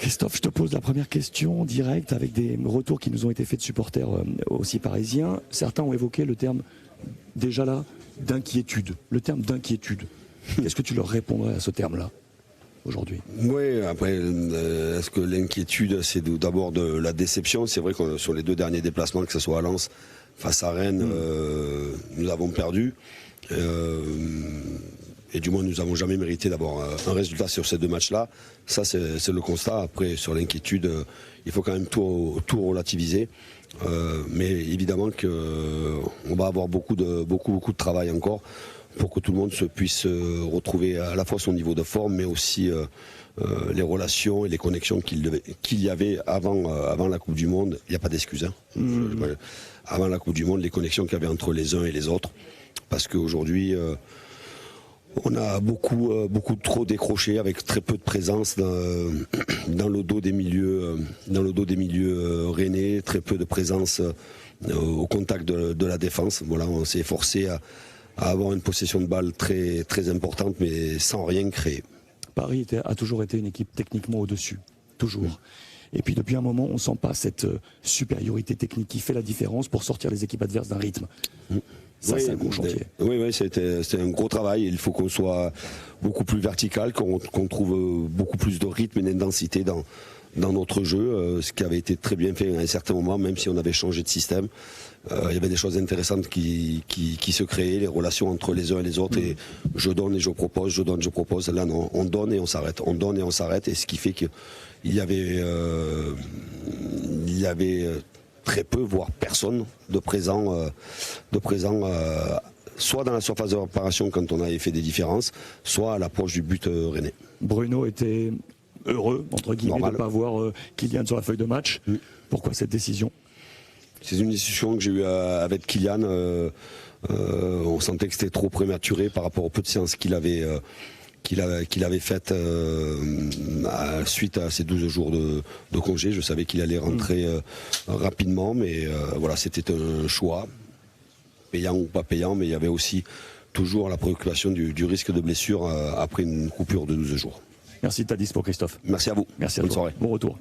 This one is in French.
Christophe, je te pose la première question directe avec des retours qui nous ont été faits de supporters aussi parisiens. Certains ont évoqué le terme, déjà là, d'inquiétude. Le terme d'inquiétude. Qu'est-ce que tu leur répondrais à ce terme-là aujourd'hui? Oui, après, est-ce que l'inquiétude, c'est d'abord de la déception? C'est vrai que sur les 2 derniers déplacements, que ce soit à Lens, face à Rennes, nous avons perdu. Et du moins, nous n'avons jamais mérité d'avoir un résultat sur ces 2 matchs-là. Ça, c'est le constat. Après, sur l'inquiétude, il faut quand même tout relativiser. Mais évidemment qu'on va avoir beaucoup de travail encore pour que tout le monde puisse retrouver à la fois son niveau de forme, mais aussi les relations et les connexions qu'il y avait avant la Coupe du Monde. Il n'y a pas d'excuses. Hein. Avant la Coupe du Monde, les connexions qu'il y avait entre les uns et les autres. Parce qu'aujourd'hui, on a beaucoup trop décroché avec très peu de présence dans le dos des milieux, rennais, très peu de présence au contact de la défense. Voilà, on s'est forcé à avoir une possession de balle très, très importante, mais sans rien créer. Paris a toujours été une équipe techniquement au-dessus, toujours. Et puis depuis un moment, on ne sent pas cette supériorité technique qui fait la différence pour sortir les équipes adverses d'un rythme. Ça, c'est un gros chantier. Oui, c'était un gros travail. Il faut qu'on soit beaucoup plus vertical, qu'on trouve beaucoup plus de rythme et d'intensité dans notre jeu, ce qui avait été très bien fait à un certain moment, même si on avait changé de système. Il y avait des choses intéressantes qui se créaient, les relations entre les uns et les autres, et je donne et je propose, je donne, je propose. Là, non, on donne et on s'arrête, on donne et on s'arrête, et ce qui fait qu'il y avait très peu, voire personne de présent, soit dans la surface de réparation quand on avait fait des différences, soit à l'approche du but rennais. Bruno était heureux, entre guillemets, de ne pas voir Kylian sur la feuille de match. Pourquoi cette décision? C'est une discussion que j'ai eue avec Kylian. On sentait que c'était trop prématuré par rapport au peu de séances qu'il avait faites suite à ces 12 jours de congé. Je savais qu'il allait rentrer rapidement, mais voilà, c'était un choix, payant ou pas payant, mais il y avait aussi toujours la préoccupation du risque de blessure après une coupure de 12 jours. Merci de ta dispo, Christophe. Merci à vous. Merci à Bonne toi. soirée. Bon retour.